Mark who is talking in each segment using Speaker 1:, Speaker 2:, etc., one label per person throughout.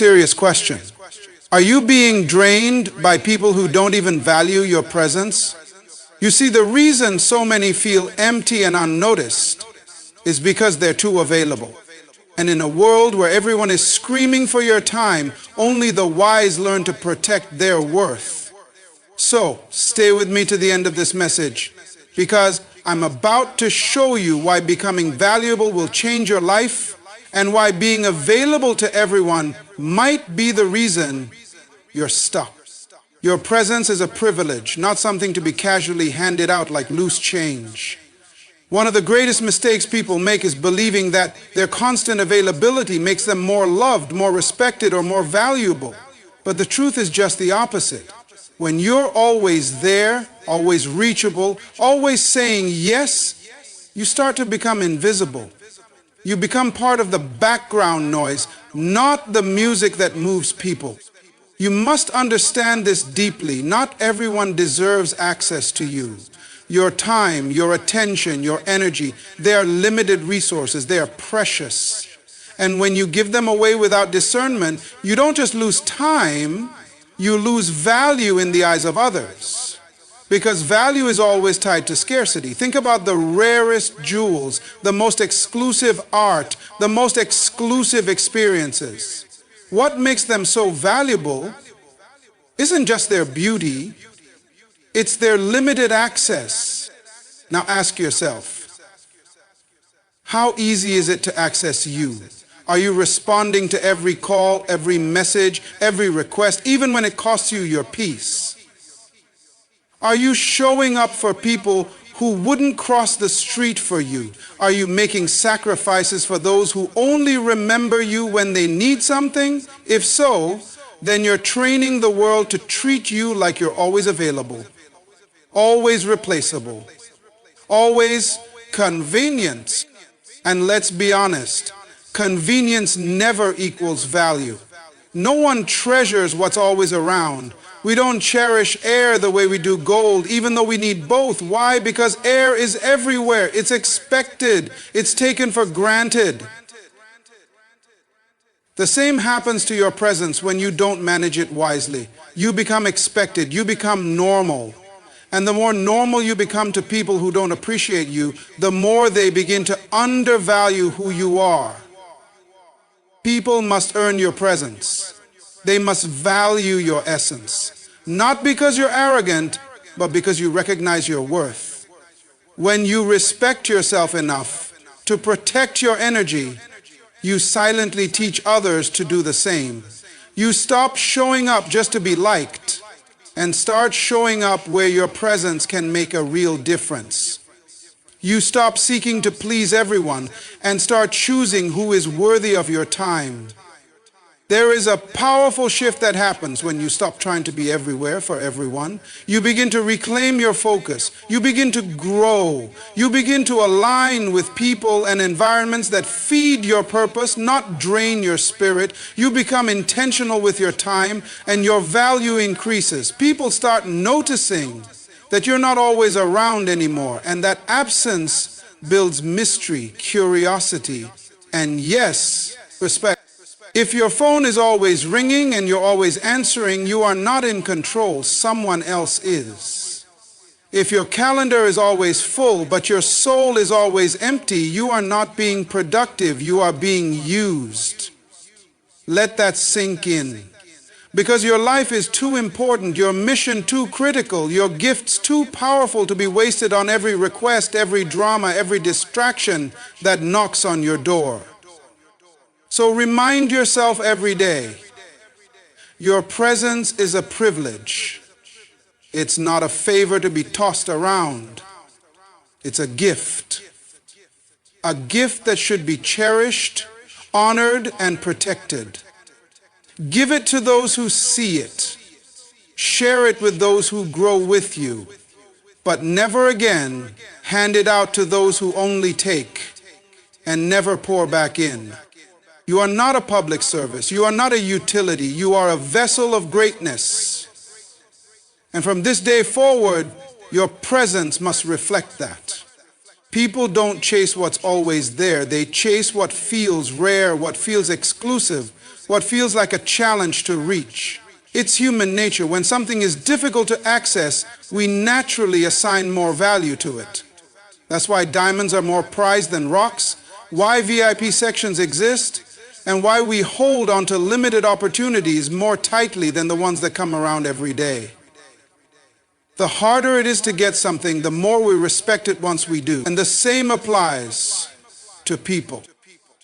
Speaker 1: Serious question. Are you being drained by people who don't even value your presence? You see, the reason so many feel empty and unnoticed is because they're too available. And in a world where everyone is screaming for your time, only the wise learn to protect their worth. So, stay with me to the end of this message, because I'm about to show you why becoming valuable will change your life, and why being available to everyone might be the reason you're stuck. Your presence is a privilege, not something to be casually handed out like loose change. One of the greatest mistakes people make is believing that their constant availability makes them more loved, more respected, or more valuable. But the truth is just the opposite. When you're always there, always reachable, always saying yes, you start to become invisible. You become part of the background noise, not the music that moves people. You must understand this deeply. Not everyone deserves access to you. Your time, your attention, your energy, they are limited resources. They are precious. And when you give them away without discernment, you don't just lose time, you lose value in the eyes of others. Because value is always tied to scarcity. Think about the rarest jewels, the most exclusive art, the most exclusive experiences. What makes them so valuable isn't just their beauty, it's their limited access. Now ask yourself, how easy is it to access you? Are you responding to every call, every message, every request, even when it costs you your peace? Are you showing up for people who wouldn't cross the street for you? Are you making sacrifices for those who only remember you when they need something? If so, then you're training the world to treat you like you're always available, always replaceable, always convenient. And let's be honest, convenience never equals value. No one treasures what's always around. We don't cherish air the way we do gold, even though we need both. Why? Because air is everywhere. It's expected. It's taken for granted. The same happens to your presence when you don't manage it wisely. You become expected. You become normal. And the more normal you become to people who don't appreciate you, the more they begin to undervalue who you are. People must earn your presence. They must value your essence, not because you're arrogant, but because you recognize your worth. When you respect yourself enough to protect your energy, you silently teach others to do the same. You stop showing up just to be liked and start showing up where your presence can make a real difference. You stop seeking to please everyone and start choosing who is worthy of your time. There is a powerful shift that happens when you stop trying to be everywhere for everyone. You begin to reclaim your focus. You begin to grow. You begin to align with people and environments that feed your purpose, not drain your spirit. You become intentional with your time, and your value increases. People start noticing that you're not always around anymore, and that absence builds mystery, curiosity, and yes, respect. If your phone is always ringing and you're always answering, you are not in control, someone else is. If your calendar is always full, but your soul is always empty, you are not being productive, you are being used. Let that sink in. Because your life is too important, your mission too critical, your gifts too powerful to be wasted on every request, every drama, every distraction that knocks on your door. So remind yourself every day, your presence is a privilege. It's not a favor to be tossed around. It's a gift. A gift that should be cherished, honored, and protected. Give it to those who see it. Share it with those who grow with you. But never again hand it out to those who only take and never pour back in. You are not a public service. You are not a utility. You are a vessel of greatness. And from this day forward, your presence must reflect that. People don't chase what's always there. They chase what feels rare, what feels exclusive. what feels like a challenge to reach. It's human nature. When something is difficult to access, we naturally assign more value to it. That's why diamonds are more prized than rocks, why VIP sections exist, and why we hold onto limited opportunities more tightly than the ones that come around every day. The harder it is to get something, the more we respect it once we do. And the same applies to people.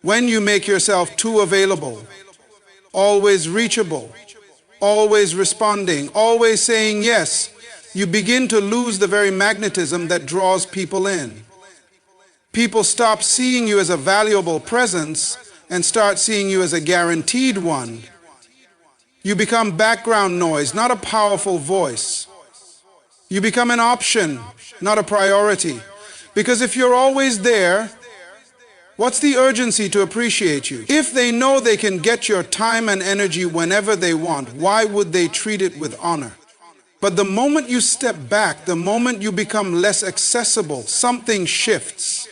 Speaker 1: When you make yourself too available, always reachable, always responding, always saying yes, you begin to lose the very magnetism that draws people in. People stop seeing you as a valuable presence and start seeing you as a guaranteed one. You become background noise, not a powerful voice. You become an option, not a priority. Because if you're always there, what's the urgency to appreciate you? If they know they can get your time and energy whenever they want, why would they treat it with honor? But the moment you step back, the moment you become less accessible, something shifts.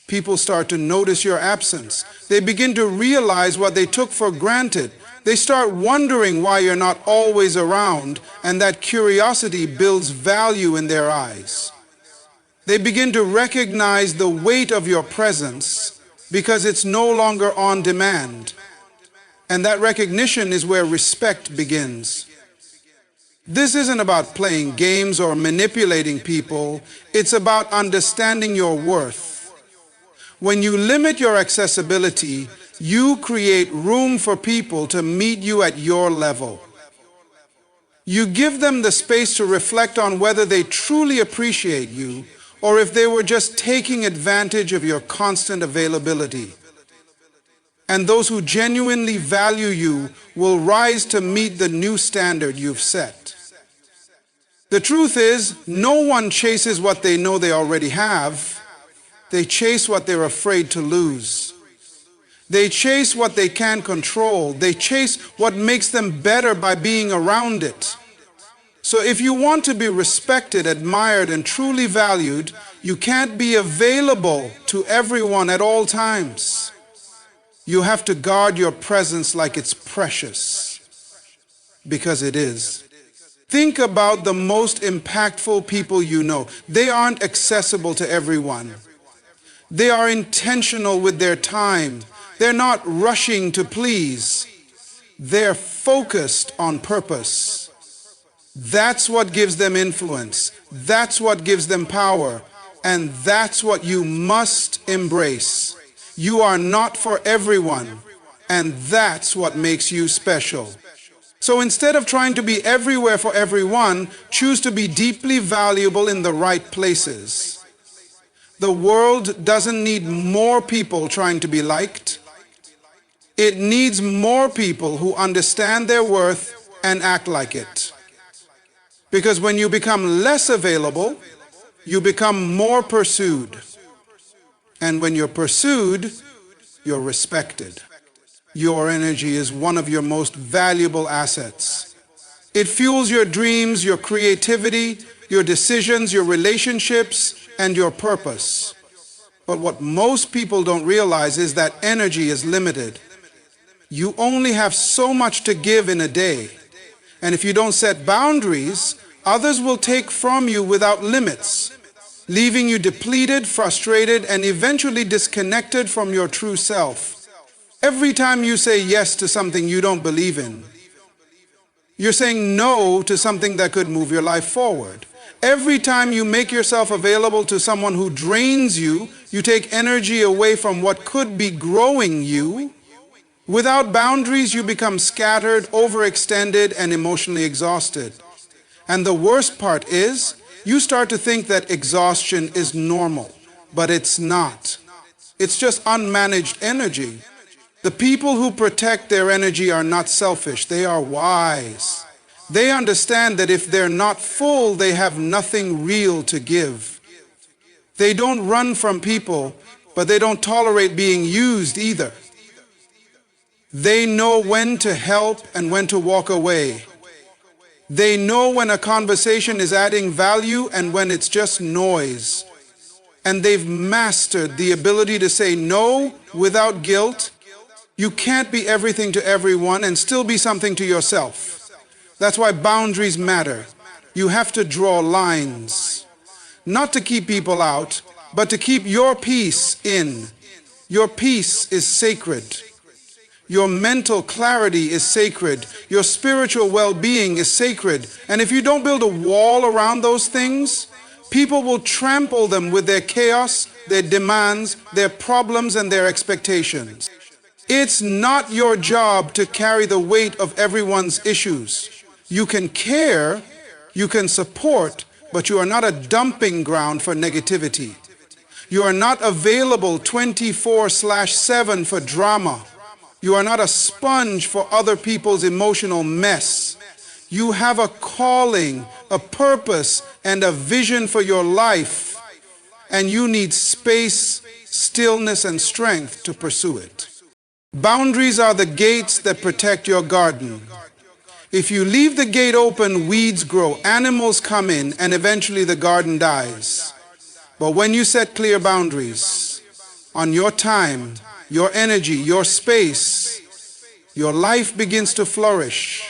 Speaker 1: People start to notice your absence. They begin to realize what they took for granted. They start wondering why you're not always around, and that curiosity builds value in their eyes. They begin to recognize the weight of your presence because it's no longer on demand. And that recognition is where respect begins. This isn't about playing games or manipulating people. It's about understanding your worth. When you limit your accessibility, you create room for people to meet you at your level. You give them the space to reflect on whether they truly appreciate you or if they were just taking advantage of your constant availability. And those who genuinely value you will rise to meet the new standard you've set. The truth is, no one chases what they know they already have. They chase what they're afraid to lose. They chase what they can't control. They chase what makes them better by being around it. So if you want to be respected, admired, and truly valued, you can't be available to everyone at all times. You have to guard your presence like it's precious, because it is. Think about the most impactful people you know. They aren't accessible to everyone. They are intentional with their time. They're not rushing to please. They're focused on purpose. That's what gives them influence. That's what gives them power. And that's what you must embrace. You are not for everyone, and that's what makes you special. So instead of trying to be everywhere for everyone, choose to be deeply valuable in the right places. The world doesn't need more people trying to be liked. It needs more people who understand their worth and act like it. Because when you become less available, you become more pursued. And when you're pursued, you're respected. Your energy is one of your most valuable assets. It fuels your dreams, your creativity, your decisions, your relationships, and your purpose. But what most people don't realize is that energy is limited. You only have so much to give in a day. And if you don't set boundaries, others will take from you without limits, leaving you depleted, frustrated, and eventually disconnected from your true self. Every time you say yes to something you don't believe in, you're saying no to something that could move your life forward. Every time you make yourself available to someone who drains you, you take energy away from what could be growing you. Without boundaries, you become scattered, overextended, and emotionally exhausted. And the worst part is, you start to think that exhaustion is normal, but it's not. It's just unmanaged energy. The people who protect their energy are not selfish, they are wise. They understand that if they're not full, they have nothing real to give. They don't run from people, but they don't tolerate being used either. They know when to help and when to walk away. They know when a conversation is adding value and when it's just noise. And they've mastered the ability to say no without guilt, You can't be everything to everyone and still be something to yourself. That's why boundaries matter. You have to draw lines. Not to keep people out, but to keep your peace in. Your peace is sacred. Your mental clarity is sacred. Your spiritual well-being is sacred. And if you don't build a wall around those things, people will trample them with their chaos, their demands, their problems, and their expectations. It's not your job to carry the weight of everyone's issues. You can care, you can support, but you are not a dumping ground for negativity. You are not available 24/7 for drama. You are not a sponge for other people's emotional mess. You have a calling, a purpose, and a vision for your life, and you need space, stillness, and strength to pursue it. Boundaries are the gates that protect your garden. If you leave the gate open, weeds grow, animals come in, and eventually the garden dies. But when you set clear boundaries on your time, your energy, your space, your life begins to flourish.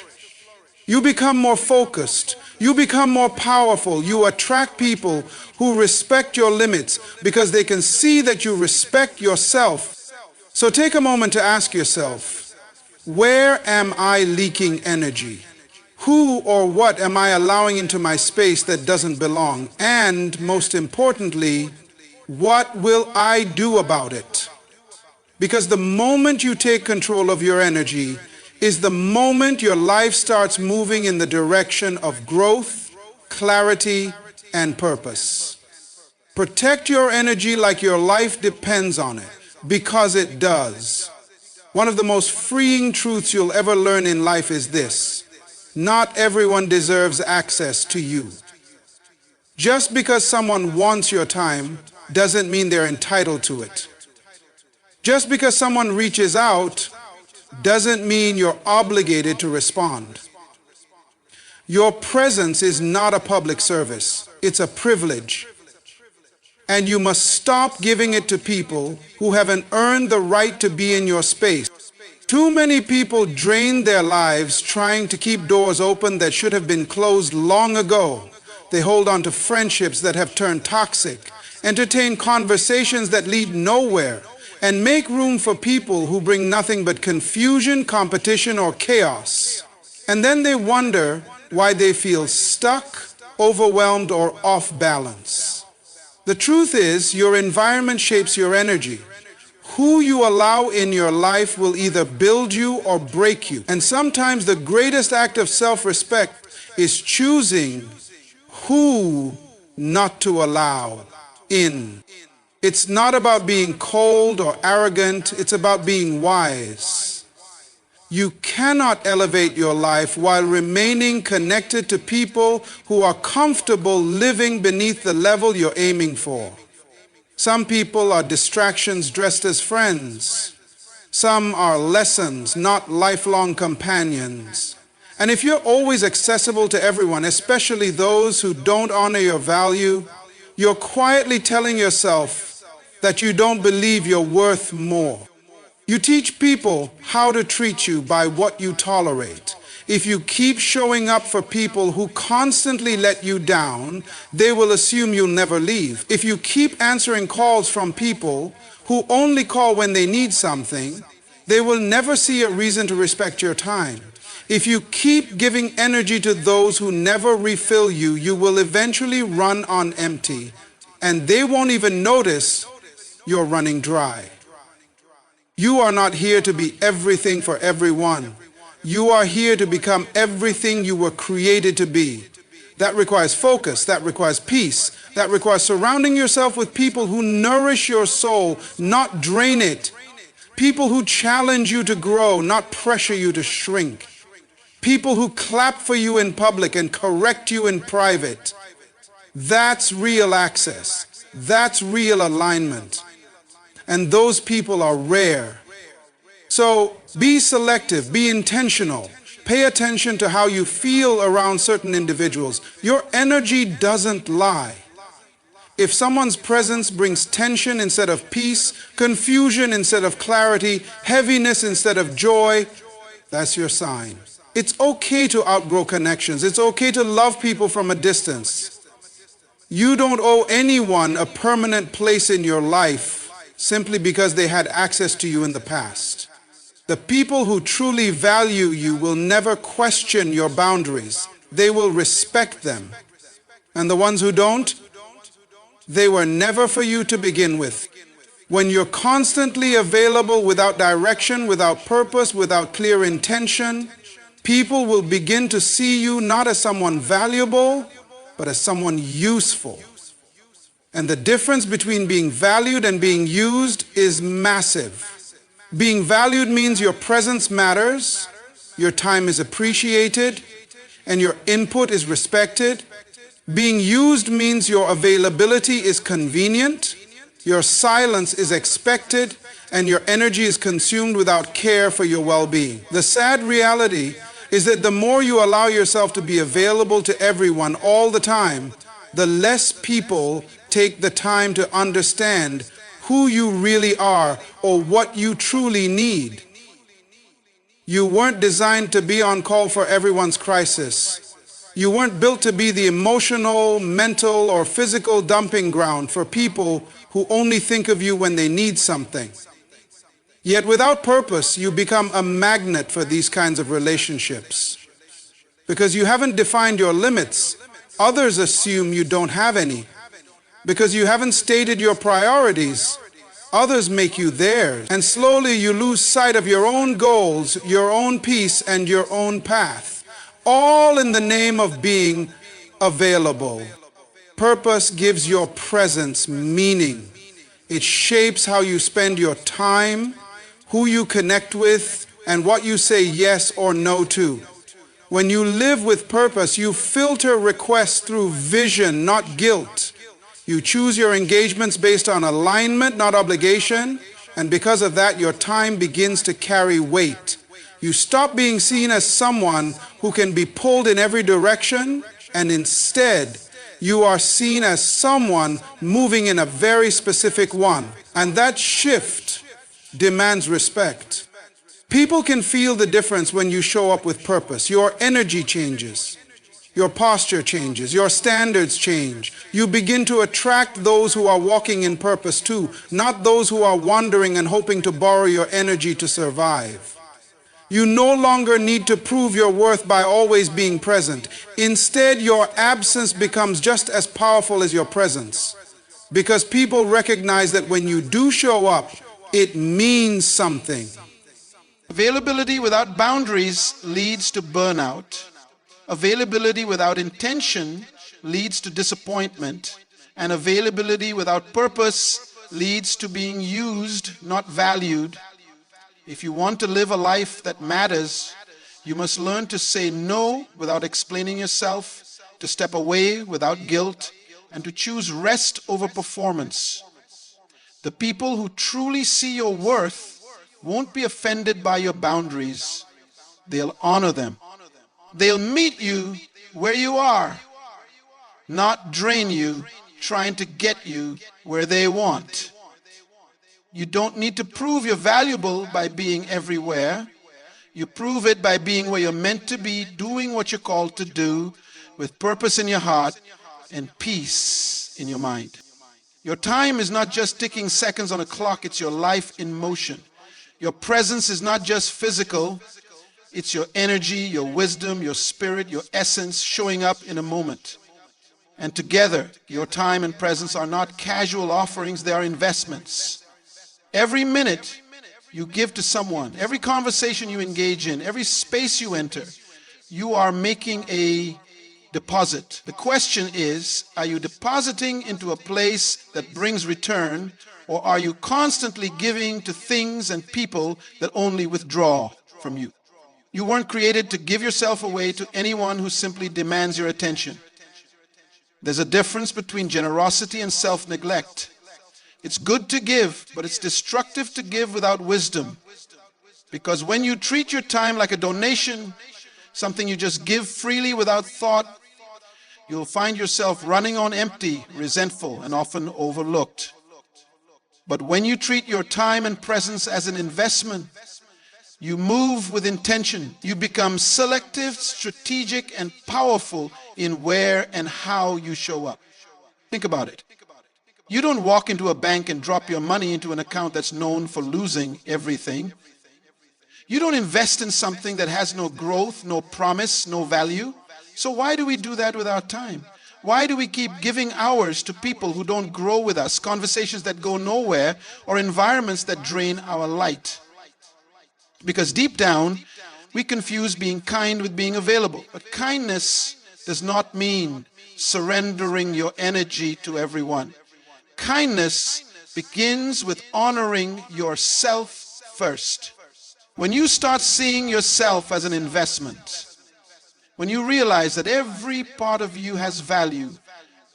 Speaker 1: You become more focused. You become more powerful. You attract people who respect your limits because they can see that you respect yourself. So take a moment to ask yourself, where am I leaking energy? Who or what am I allowing into my space that doesn't belong? And most importantly, what will I do about it? Because the moment you take control of your energy is the moment your life starts moving in the direction of growth, clarity, and purpose. Protect your energy like your life depends on it, because it does. One of the most freeing truths you'll ever learn in life is this: not everyone deserves access to you. Just because someone wants your time doesn't mean they're entitled to it. Just because someone reaches out doesn't mean you're obligated to respond. Your presence is not a public service. It's a privilege. And you must stop giving it to people who haven't earned the right to be in your space. Too many people drain their lives trying to keep doors open that should have been closed long ago. They hold on to friendships that have turned toxic, entertain conversations that lead nowhere, and make room for people who bring nothing but confusion, competition, or chaos. And then they wonder why they feel stuck, overwhelmed, or off balance. The truth is, your environment shapes your energy. Who you allow in your life will either build you or break you. And sometimes the greatest act of self-respect is choosing who not to allow in. It's not about being cold or arrogant, it's about being wise. You cannot elevate your life while remaining connected to people who are comfortable living beneath the level you're aiming for. Some people are distractions dressed as friends. Some are lessons, not lifelong companions. And if you're always accessible to everyone, especially those who don't honor your value, you're quietly telling yourself that you don't believe you're worth more. You teach people how to treat you by what you tolerate. If you keep showing up for people who constantly let you down, they will assume you'll never leave. If you keep answering calls from people who only call when they need something, they will never see a reason to respect your time. If you keep giving energy to those who never refill you, you will eventually run on empty, and they won't even notice you're running dry. You are not here to be everything for everyone. You are here to become everything you were created to be. That requires focus, that requires peace, that requires surrounding yourself with people who nourish your soul, not drain it. People who challenge you to grow, not pressure you to shrink. People who clap for you in public and correct you in private. That's real access. That's real alignment. And those people are rare. So be selective, be intentional. Pay attention to how you feel around certain individuals. Your energy doesn't lie. If someone's presence brings tension instead of peace, confusion instead of clarity, heaviness instead of joy, that's your sign. It's okay to outgrow connections. It's okay to love people from a distance. You don't owe anyone a permanent place in your life simply because they had access to you in the past. The people who truly value you will never question your boundaries. They will respect them. And the ones who don't, they were never for you to begin with. When you're constantly available without direction, without purpose, without clear intention, people will begin to see you not as someone valuable, but as someone useful. And the difference between being valued and being used is massive. Being valued means your presence matters, your time is appreciated, and your input is respected. Being used means your availability is convenient, your silence is expected, and your energy is consumed without care for your well-being. The sad reality is that the more you allow yourself to be available to everyone all the time, the less people take the time to understand who you really are or what you truly need. You weren't designed to be on call for everyone's crisis. You weren't built to be the emotional, mental, or physical dumping ground for people who only think of you when they need something. Yet without purpose, you become a magnet for these kinds of relationships. Because you haven't defined your limits, others assume you don't have any. Because you haven't stated your priorities, others make you theirs. And slowly you lose sight of your own goals, your own peace, and your own path. All in the name of being available. Purpose gives your presence meaning. It shapes how you spend your time, who you connect with, and what you say yes or no to. When you live with purpose, you filter requests through vision, not guilt. You choose your engagements based on alignment, not obligation, and because of that, your time begins to carry weight. You stop being seen as someone who can be pulled in every direction, and instead, you are seen as someone moving in a very specific one. And that shift demands respect. People can feel the difference when you show up with purpose. Your energy changes. Your posture changes. Your standards change. You begin to attract those who are walking in purpose too, not those who are wandering and hoping to borrow your energy to survive. You no longer need to prove your worth by always being present. Instead, your absence becomes just as powerful as your presence. Because people recognize that when you do show up, it means something.
Speaker 2: Availability without boundaries leads to burnout. Availability without intention leads to disappointment. And availability without purpose leads to being used, not valued. If you want to live a life that matters, you must learn to say no without explaining yourself, to step away without guilt, and to choose rest over performance. The people who truly see your worth won't be offended by your boundaries. They'll honor them. They'll meet you where you are, not drain you, trying to get you where they want. You don't need to prove you're valuable by being everywhere. You prove it by being where you're meant to be, doing what you're called to do, with purpose in your heart and peace in your mind. Your time is not just ticking seconds on a clock, it's your life in motion. Your presence is not just physical, it's your energy, your wisdom, your spirit, your essence showing up in a moment. And together, your time and presence are not casual offerings, they are investments. Every minute you give to someone, every conversation you engage in, every space you enter, you are making a deposit. The question is, are you depositing into a place that brings return, or are you constantly giving to things and people that only withdraw from you? You weren't created to give yourself away to anyone who simply demands your attention. There's a difference between generosity and self-neglect. It's good to give, but it's destructive to give without wisdom. Because when you treat your time like a donation, something you just give freely without thought, you'll find yourself running on empty, resentful, and often overlooked. But when you treat your time and presence as an investment, you move with intention. You become selective, strategic, and powerful in where and how you show up. Think about it. You don't walk into a bank and drop your money into an account that's known for losing everything. You don't invest in something that has no growth, no promise, no value. So why do we do that with our time? Why do we keep giving hours to people who don't grow with us, conversations that go nowhere, or environments that drain our light? Because deep down, we confuse being kind with being available. But kindness does not mean surrendering your energy to everyone. Kindness begins with honoring yourself first. When you start seeing yourself as an investment, when you realize that every part of you has value,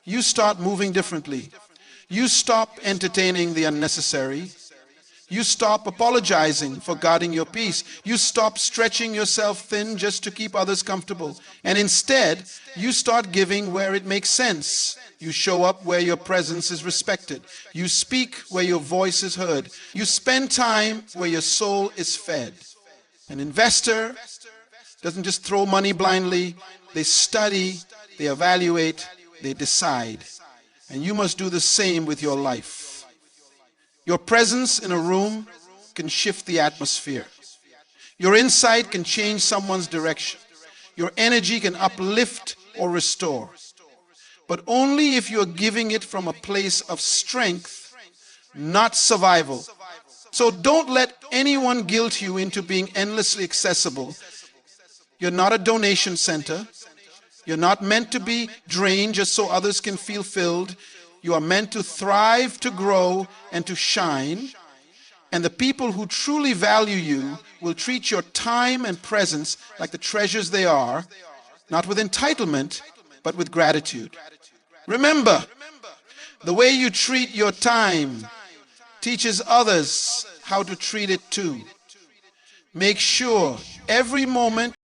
Speaker 2: you start moving differently. You stop entertaining the unnecessary. You stop apologizing for guarding your peace. You stop stretching yourself thin just to keep others comfortable. And instead, you start giving where it makes sense. You show up where your presence is respected. You speak where your voice is heard. You spend time where your soul is fed. An investor doesn't just throw money blindly. They study, they evaluate, they decide. And you must do the same with your life. Your presence in a room can shift the atmosphere. Your insight can change someone's direction. Your energy can uplift or restore. But only if you're giving it from a place of strength, not survival. So don't let anyone guilt you into being endlessly accessible. You're not a donation center. You're not meant to be drained just so others can feel filled. You are meant to thrive, to grow, and to shine. And the people who truly value you will treat your time and presence like the treasures they are, not with entitlement, but with gratitude. Remember, the way you treat your time teaches others how to treat it too. Make sure every moment